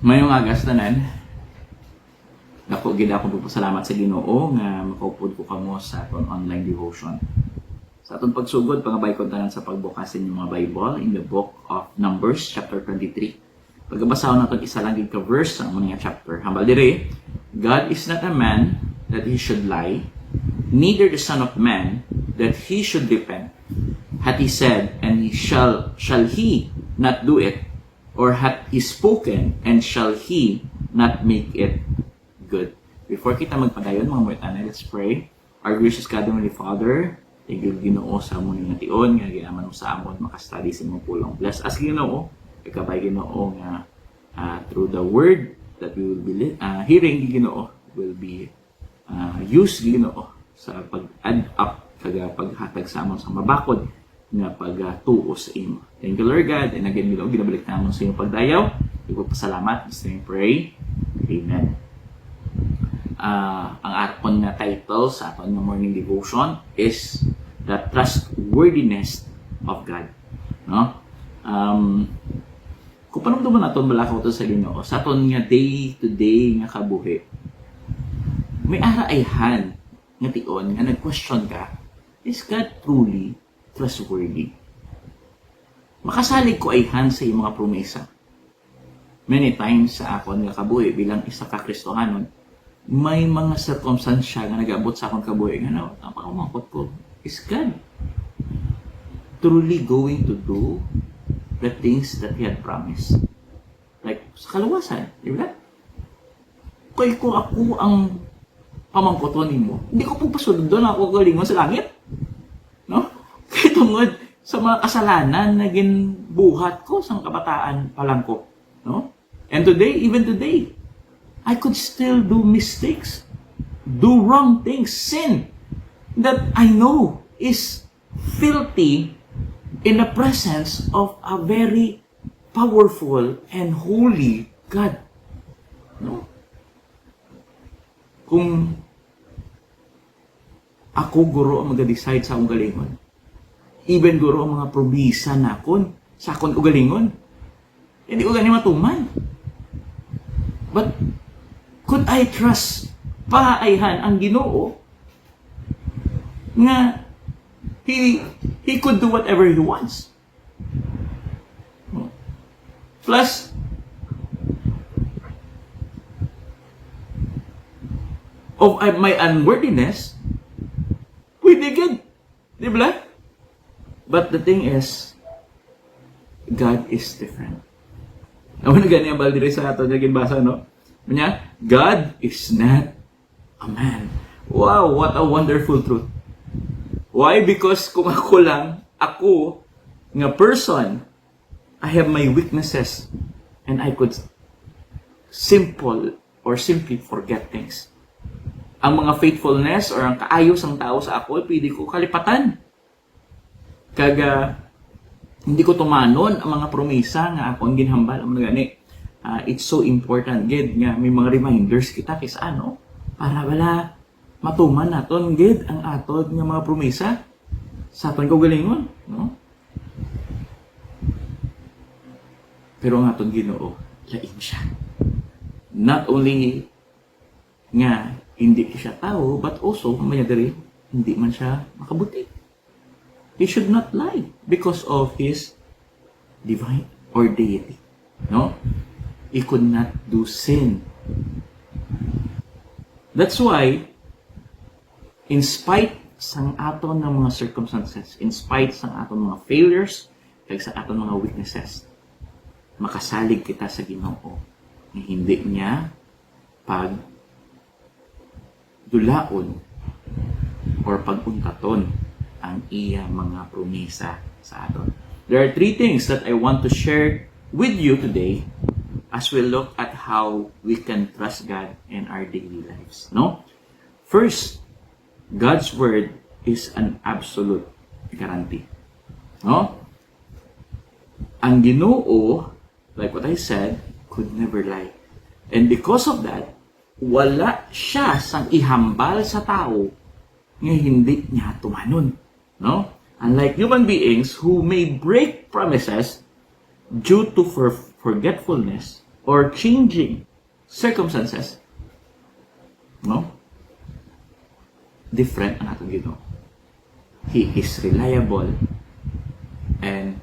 Mayong agas tanan, dako gid ako pagpasalamat sa Ginoo nga makaupod ko kamo sa aton online devotion. Sa aton pagsugod, pangabay ko tanan sa pagbukasin ng mga Bible in the book of Numbers chapter 23. Pagkabasahon naton isa lang gid ka verse sa mga chapter. Hambal dire, God is not a man that he should lie, neither the son of man that he should repent. Hath he said, and he shall he not do it? Or hath he spoken, and shall he not make it good? Before kita magpadayon, mga muetanay, let's pray. Our gracious God, Heavenly Father, tigil Ginoo sa amon nga tion, nga giaman mo sa amon, makastudy sa imong pulong. Bless us, Ginoo, ikabay Ginoo nga through the word that we will be hearing, Ginoo, will be used, Ginoo, sa pag-add up, kaga paghatag sa amon sa mabakod, nga pagtuo sa imo. Thank you, Lord God. And again, Ginoo, ginabalik namon sa iyong pagdayaw. Ipagpasalamat. Gusto niyong pray. Amen. Ang aton na title sa aton ng morning devotion is The Trustworthiness of God. No? Kung panumduman naton balakaw to sa Ginoo, sa aton nga day-to-day nga kabuhi, may araayhan nga tion nga nag-question ka, is God truly trustworthy? Makasalig ko ayhan sa iyong mga promesa. Many times sa akon nga kabuhi bilang isa ka Kristohanon, may mga circumstansya nga nag-abot sa akon kabuhi nga napakamangkot ko, is God truly going to do the things that He had promised? Like, sa kaluwasan, di ba? Kaya kung ako ang pamangkoton nimo, hindi ko po pasunod doon ako galingon sa langit. No? Kaya tungod sa mga kasalanan na ginbuhat ko sa kabataan pa lang ko. No? And today, even today, I could still do mistakes, do wrong things, sin that I know is filthy in the presence of a very powerful and holy God. No? Kung ako guro ang mag-decide sa akong galingon, even guro ang mga probisa na akon sa akong ugalingon, hindi ko gani matuman. But could I trust paayhan ang Ginoo nga he could do whatever He wants? Plus, of my unworthiness, pwede good. Di ba? But the thing is, God is different. Ako na ganyan ba dire sa ato na ginbasa, no? Kanya, God is not a man. Wow, what a wonderful truth. Why? Because kung ako nga person, I have my weaknesses and I could simply forget things. Ang mga faithfulness or ang kaayos ng tao sa ako, pwede ko kalipatan. Kaga, hindi ko tumanon ang mga promisa nga ako ang ginhambal. Ang gani, it's so important, gid, nga may mga reminders kita kaysa ano, para wala matuman naton, gid, ang atod nga mga promisa sa aton kaugalingon, no? Pero ang aton Ginoo, lain siya. Not only nga hindi siya tao, but also, mamaya diri, hindi man siya makabuti. He should not lie because of His divine or deity. No? He could not do sin. That's why, in spite sang aton ng mga circumstances, in spite sang aton mga failures, kag sa aton mga weaknesses, makasalig kita sa Ginoo na hindi niya pag dulaon or pag-untaton ang iya mga promesa sa aton. There are three things that I want to share with you today as we look at how we can trust God in our daily lives. No? First, God's word is an absolute guarantee. No? Ang Ginoo, like what I said, could never lie. And because of that, wala siya sang ihambal sa tao nga hindi niya tumanon. No? Unlike human beings who may break promises due to forgetfulness or changing circumstances, no? Different ang atong Ginoo. He is reliable and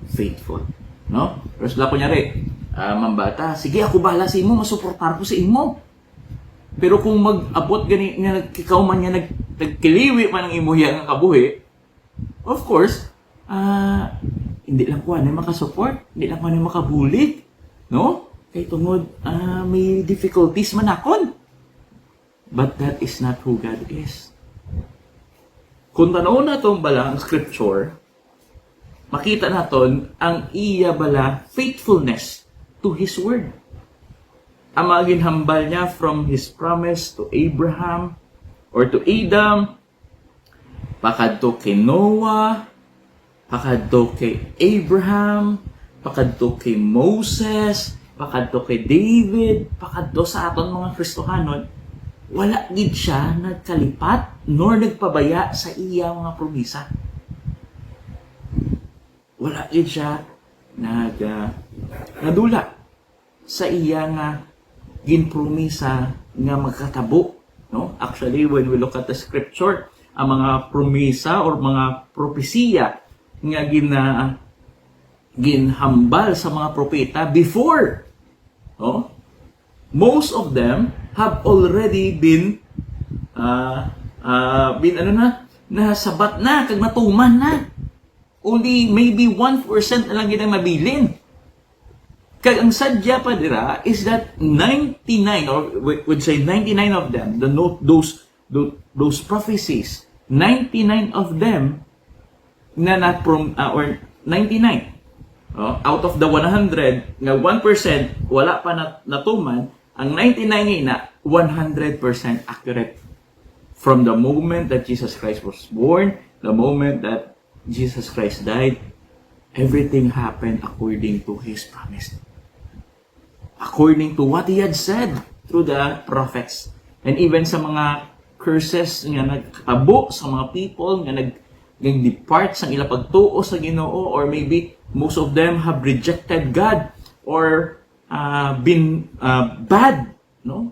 faithful, no? Pero sila kunyari, mambata, sige ako bahala sa imo, masuportar ko sa imo. Pero kung mag-abot gani nga ikaw man nga nagkiliwi man ang imuya nga kabuhi, of course, hindi lang ko ano makasupport, hindi lang ko ano makabulig, no? Kay tungod may difficulties man akon. But that is not who God is. Kung tanaw na itong bala ang scripture, makita naton ang iya bala faithfulness to His word. Ang mga ginhambal niya from His promise to Abraham or to Adam, pakadto kay Noah, pakadto kay Abraham, pakadto kay Moses, pakadto kay David, pakadto sa aton mga Kristohanon, wala gid siya nagkalipat nor nagpabaya sa iya mga promisa. Wala gid siya nadula sa iya nga ginpromisa nga magkatabo, no? Actually, when we look at the scripture, ang mga promisa or mga propesiya nga ginhambal sa mga propeta before, no? Most of them have already been nasabat na, kag matuman na. Only maybe 1% na lang ginang mabilin. Kag ang sadya pa dira is that 99 or would say 99 of them, those prophecies, 99 of them or 99 out of the 100 nga 1% wala pa natuman, ang 99 na 100% accurate from the moment that Jesus Christ was born, the moment that Jesus Christ died, everything happened according to His promise. According to what He had said through the prophets. And even sa mga curses nga nagkatabo sa mga people nga nag-depart sa ilang pagtuo sa Ginoo, or maybe most of them have rejected God or been bad, no?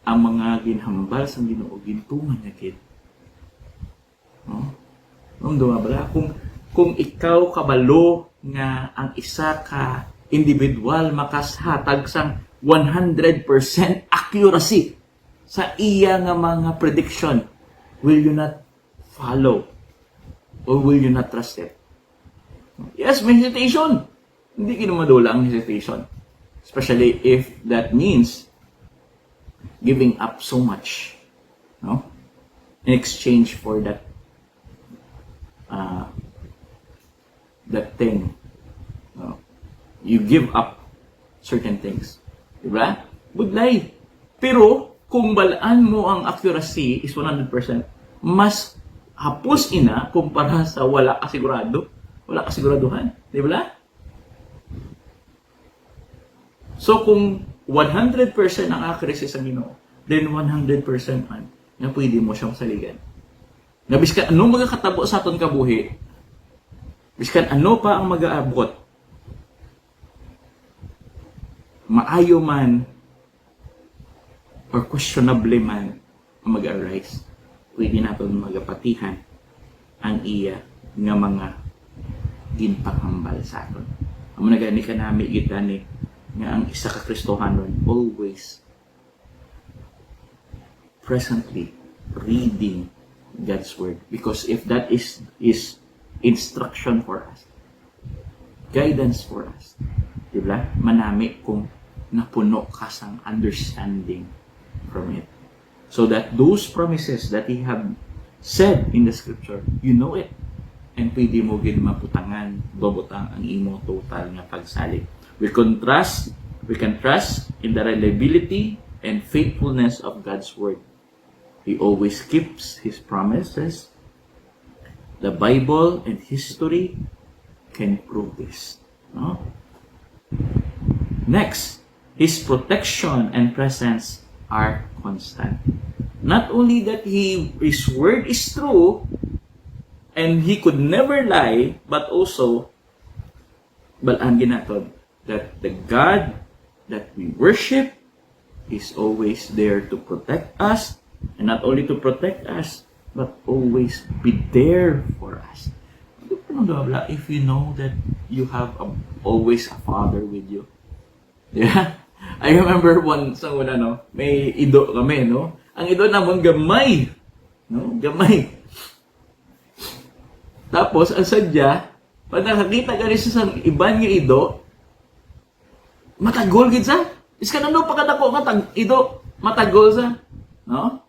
Ang mga ginhambal sa Ginoo gintuman na gid. No? Bala, kung ikaw kabalo nga ang isa ka individual makashatag sang 100% accuracy sa iya nga mga prediction, will you not follow or will you not trust it? Yes, may hesitation. Hindi kinumadula ang hesitation. Especially if that means giving up so much, no? In exchange for that thing. No? You give up certain things. Diba? Budlay. Pero, kung balaan mo ang accuracy is 100%, mas hapos ina kumpara sa wala kasiguraduhan. Diba? So, kung 100% ang accuracy sa Ginoo, then 100% man na pwede mo siyang saligan. Na biskan ano magkakatabo sa aton kabuhi, biskan ano pa ang mag-aabot, maayo man or questionable man ang mag-arise, pwede natin magapatihan ang iya nga mga ginpakambal sa aton. Amo na gani kanami gitani nga ang isa ka Kristohanon always presently reading God's word, because if that is instruction for us, guidance for us, diba? Manami kung napuno ka sang understanding from it, so that those promises that He have said in the scripture, you know it, and pwede mo gid maputangan, dobotang ang imo total nga pagsalig. We can trust in the reliability and faithfulness of God's word. He always keeps His promises. The Bible and history can prove this. No? Next, His protection and presence are constant. Not only that His word is true and He could never lie, but also balaan ginaton that the God that we worship is always there to protect us, and not only to protect us, but always be there for us. If you know that you have always a father with you. Yeah. I remember once, may ido kami, no? Ang ido namon gamay. No? Gamay. Tapos, ang sadya, pag nakakita ka rin sa iban nga ido, matagol gid sa. Is ka nando pagkadako nga ido, matagol sa. No?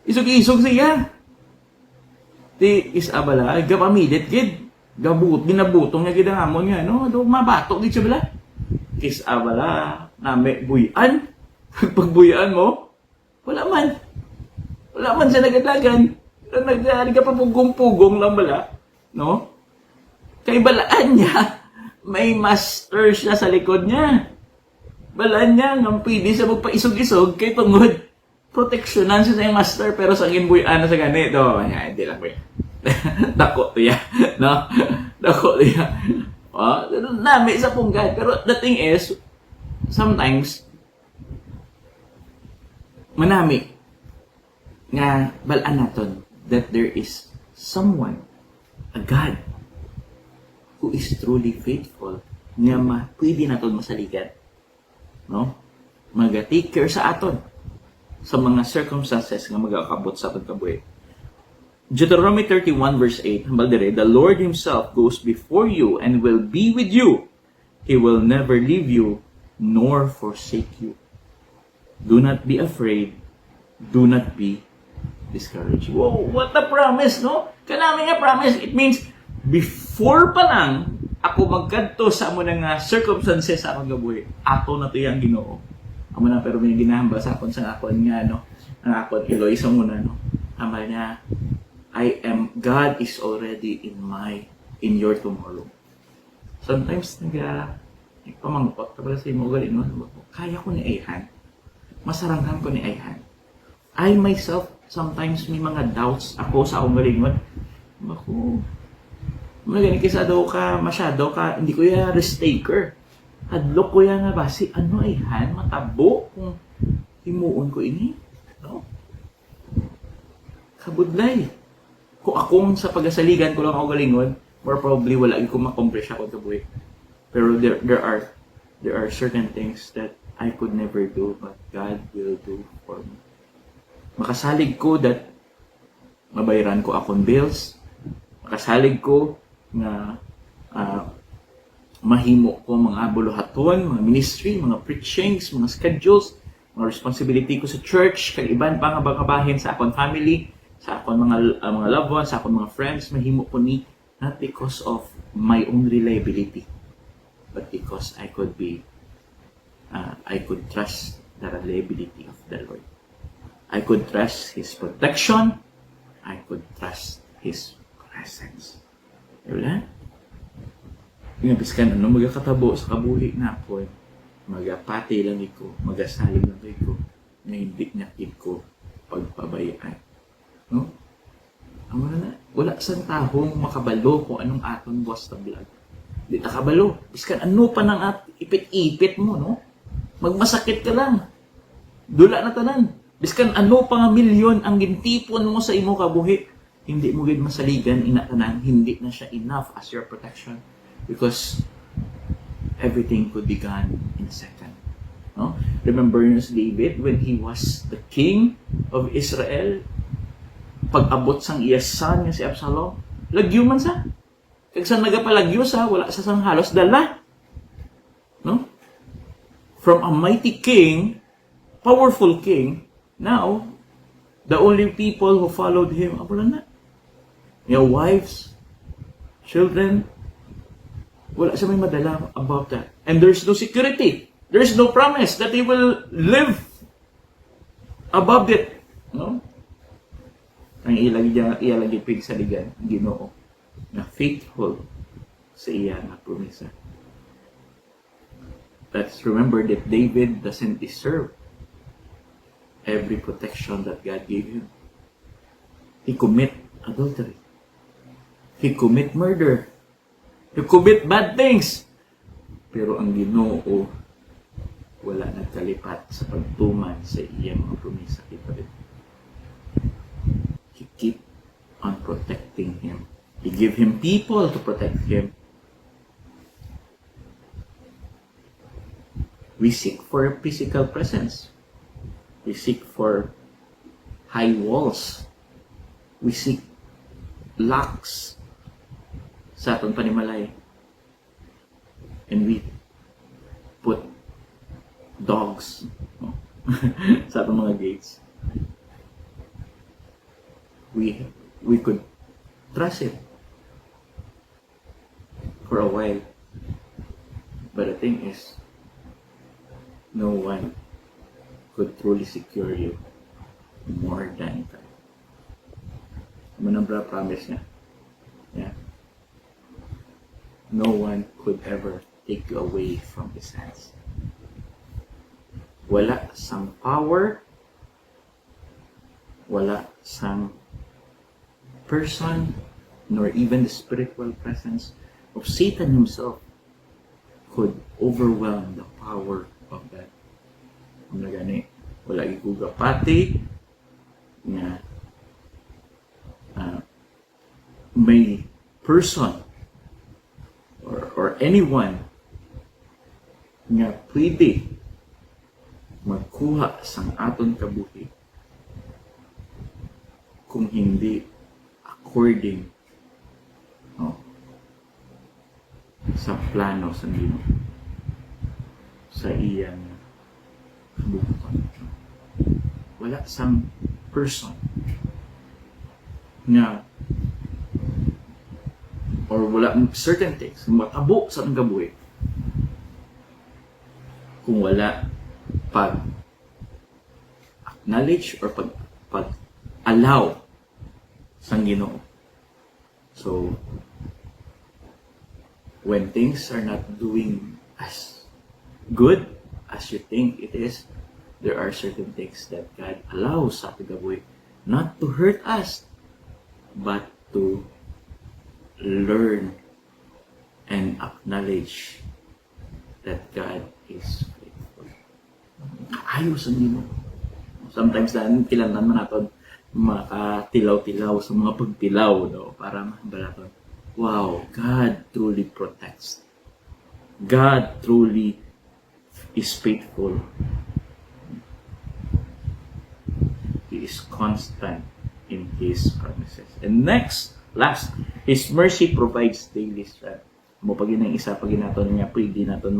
Isog-isog siya. Ti is abala, gapamilit gid. Ginabutong nga gid ang amon nga, no? Do mabatok gid siya bala. Kis abala, name buyan. Pagbuyan mo, wala man. Wala man siya nagadagan. Nagdali ka pa pugong-pugong lang bala. No? Kay balaan niya, may master siya sa likod niya. Balaan niya, nang pwede siya magpaisog-isog, kay tungod, proteksyonan siya sa yung master, pero sa ginbuyan na sa ganito. Ay, hindi lang po yan. Dako to yan. No? Dako to yan. Nami sa punggad. Pero the thing is, sometimes, manami nga balaan naton that there is someone, a God, who is truly faithful, nga pwede naton masaligan. No? Mag-take care sa aton sa mga circumstances nga magakabot sa aton kabuhi. Deuteronomy 31 verse 8, hambal dire, the Lord Himself goes before you and will be with you. He will never leave you nor forsake you. Do not be afraid. Do not be discouraged. Whoa, what a promise, no? Kanami nga promise. It means, before pa lang, ako magkadto sa amo nga circumstances sa akong gabuhi, ato na to yung Ginoo. Amo na, pero may ginahamba sa akon sa akon nga, no? Ang akon, Eloy sa muna, no? Amal niya, God is already in your tomorrow. Sometimes, pamangkot, kapag sa imo galing, no? Kaya ko ni Ayhan. Masaranghan ko ni Ayhan. I myself, sometimes may mga doubts ako sa akong galingon. Ako, magani kisa daw ka, masyado ka, hindi ko ya risk taker. Hadlok ko ya nga basi, ano Ayhan, matabo kung himuon ko ini. No? Kabudlay. Kung akong sa pagasaligan ko lang ako galingon, more probably wala ko makompress ako kabuhi. Pero there are certain things that I could never do, but God will do for me. Makasalig ko that mabayaran ko akong bills. Makasalig ko na mahimo ko mga buluhaton, mga ministry, mga preachings, mga schedules, mga responsibility ko sa church, kag iban pa nga bakabahin sa akong family, sa akong mga loved ones, sa akong mga friends, mahimo ko ni not because of my own reliability, but because I could trust the reliability of the Lord. I could trust His protection. I could trust His presence. Diba? Pinabiskan, magkakatabo sa kabuhi na ako, magapati lang ko, magasalig lang ko, na hindi nakit ko pagpabayaan. No? Wala sang tahong makabalo kung anong aton buwas na vlog. Di ta kabalo. Biskan ano pa nang ipit-ipit mo, no? Magmasakit ka lang. Dula na tanan. Biskan ano pa nga milyon ang gintipon mo sa imo kabuhi, hindi mo gid masaligan ina tanan, hindi na siya enough as your protection because everything could be gone in a second. No? Remember nyo si David when he was the king of Israel, pag-abot sang iyas son nga si Absalom, lagyo man sa. Kag sa nagapalagyo sa, wala sa sang halos dala. No? From a mighty king, powerful king, now, the only people who followed him, wala na. Your wives, children, wala siya may madala about that. And there's no security. There's no promise that he will live above it. No? Ang ilalagay pigsaligan, Ginoo, na faithful sa iya na promesa. Let's remember that David doesn't deserve every protection that God gave him. He commit adultery. He commit murder. He commit bad things. Pero ang Ginoo wala nagkalipat sa pagtuman sa iyang mga promesa kay David. He keep on protecting him. He give him people to protect him. We seek for physical presence. We seek for high walls. We seek locks sa atong panimalay. And we put dogs sa atong mga gates. We could trust it for a while. But the thing is, no one could truly secure you more than God. Manambra promise niya. Yeah. No one could ever take you away from His hands. Wala sang power, wala sang person, nor even the spiritual presence of Satan himself could overwhelm the power of God. Kung na gani, wala ikuga pati na may person or anyone nga pwede magkuha sang aton kabuhi kung hindi according sa plano sa Ginoo, sa iyang kabubuton. Wala sang person nga or wala certain things matabo sa ang kabuhi kung wala pag acknowledge or pag allow sang Ginoo. So when things are not doing as good as you think it is, there are certain things that God allows sa ating kabuhi not to hurt us but to learn and acknowledge that God is faithful. Ayos ang Ginoo. Sometimes dahil kilanlan man natin makatilaw-tilaw sa mga pagtilaw para mabalaton. Wow, God truly protects. God truly is faithful. He is constant in His promises. And last, His mercy provides daily strength. Mo pag yun ang isa, pag naton nga pwede naton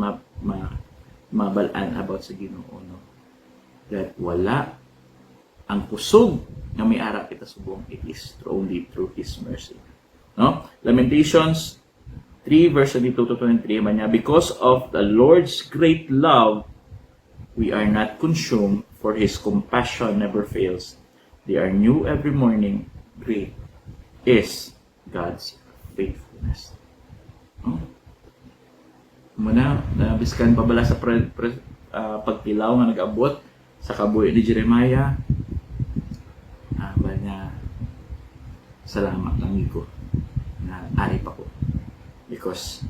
mabalaan about sa Ginoo, no? That wala ang kusog na may ara kita subong, it is only through His mercy. No? Lamentations 3 verse 22 to 23 man niya, because of the Lord's great love, we are not consumed, for His compassion never fails. They are new every morning. Great is God's faithfulness. No? Muna, nabiskan pabala sa pagtilaw nga nag-abot sa kabuhi ni Jeremiah. Salamat lang ko na ari pa ko. Because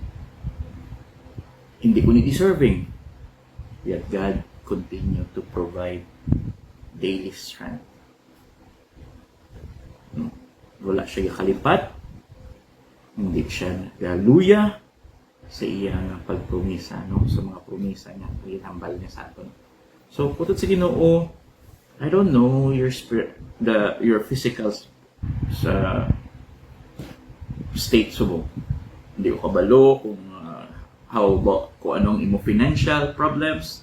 hindi ko ni-deserving. Yet God continue to provide daily strength. Wala siya kalipat. Hindi siya nagaluya sa iyang pagpromisa, sa mga promisa niya, ginambal niya sa aton. So, putod sa Ginoo, I don't know your your physical sa state subo. Hindi ko kabalo kung kung anong imo financial problems.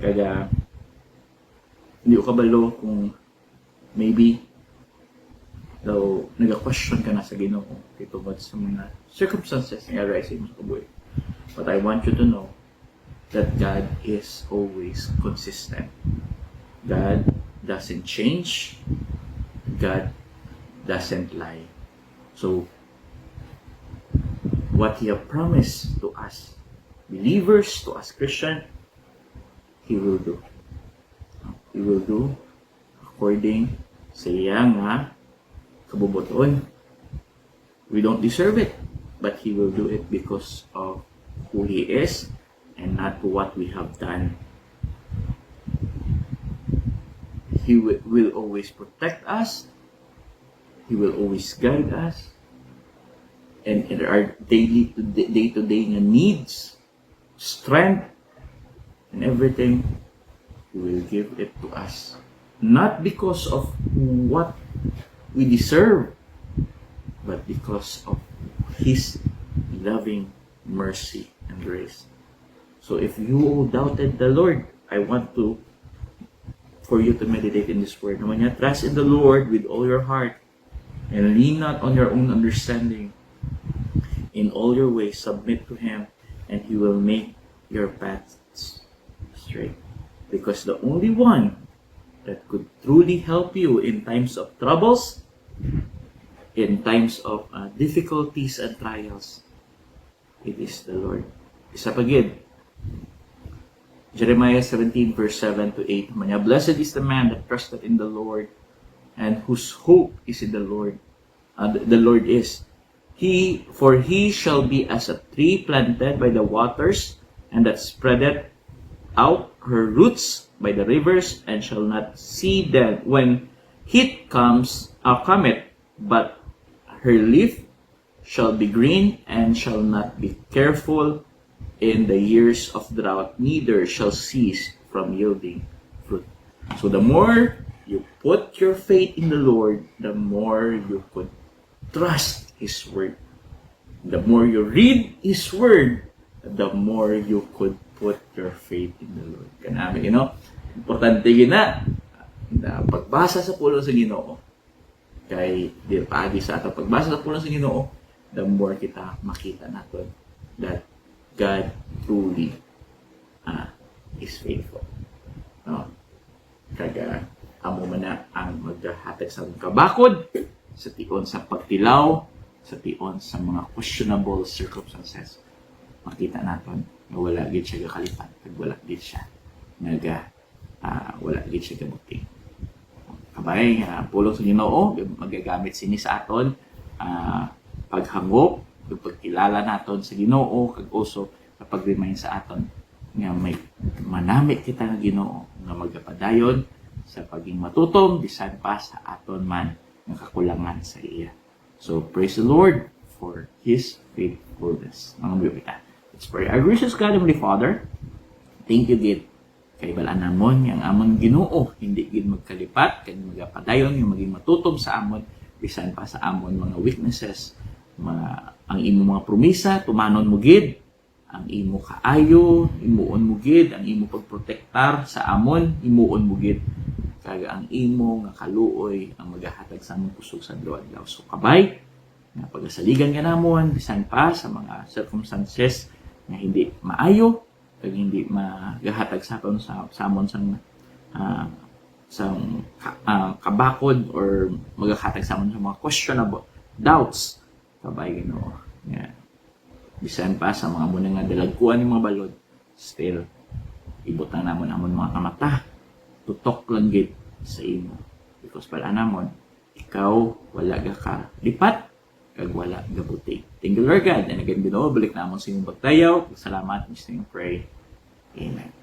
Kaya hindi ko kabalo kung maybe daw nag-question ka na sa Ginoo tungkol sa mga circumstances na arise sa kabuhi. But I want you to know that God is always consistent. God doesn't change. God doesn't lie. So, what He has promised to us believers, to us Christians, He will do. He will do according sa iyang kabubuton. We don't deserve it, but He will do it because of who He is and not to what we have done. He will always protect us. He will always guide us. And in our day-to-day needs, strength, and everything, He will give it to us. Not because of what we deserve, but because of His loving mercy and grace. So if you doubted the Lord, I want for you to meditate in this word. When you trust in the Lord with all your heart and lean not on your own understanding, in all your ways submit to Him, and He will make your paths straight. Because the only one that could truly help you in times of troubles, in times of difficulties and trials, it is the Lord. Isa pa gid, Jeremiah 17 verse 7 to 8. Blessed is the man that trusted in the Lord, and whose hope is in the Lord. The Lord is. For he shall be as a tree planted by the waters, and that spreadeth out her roots by the rivers, and shall not see them when heat cometh, but her leaf shall be green, and shall not be careful in the years of drought, neither shall cease from yielding fruit. So the more you put your faith in the Lord, the more you could trust His Word. The more you read His Word, the more you could put your faith in the Lord. Kanami, importante gina na pagbasa sa pulong sa Ginoo. Kay di paagi sa ato pagbasa sa pulong sa Ginoo, the more kita makita naton that God truly is faithful. No? Kaga amo man na ang maghahatag sa kabakod, sa tion sa pagtilaw, sa tion sa mga questionable circumstances. Makita naton na wala gid siya gakalipat, kag wala gid siya wala gid siya gabuting. Kabay, pulong sa Ginoo magagamit sini sa aton paghangop, pagkilala naton sa Ginoo, kag also pag-remind sa aton nga may manamit kita nga Ginoo nga magapadayon sa paging matutom bisan pa sa aton man nga kakulangan sa iya. So praise the Lord for His faithfulness. Mga bibita. Let's pray. Our gracious God, Heavenly Father, thank you gid kay balaan namon yang amon Ginoo hindi gid magkalipat kay magapadayon nga maging matutom sa amon bisan pa sa amon mga weaknesses, ang imo mga promisa tumanon mo gid, ang imo kaayo imuon mo gid, ang imo pagprotektar sa amon imuon mo gid, kag ang imo nga kaluoy ang magahatag sa amon kusog sa adlaw. So kabay nga pagasaligan ka namon bisan pa sa mga circumstances nga hindi maayo kag hindi magahatag sa aton sa amon sang kabakod or magahatag sa amon sa mga questionable doubts. Kabay Ginoo. Yeah. Bisan pa sa mga muna nga dalagkuan ng mga balod, still ibutang namon amon mga kamata. Tutok lang gid sa imo. Because pala namon, ikaw wala ka lipat kag wala gabuti. Thank you Lord God. And again, Ginoo, balik namon sa imong pagtayaw. Salamat, Mr. Pray. Amen.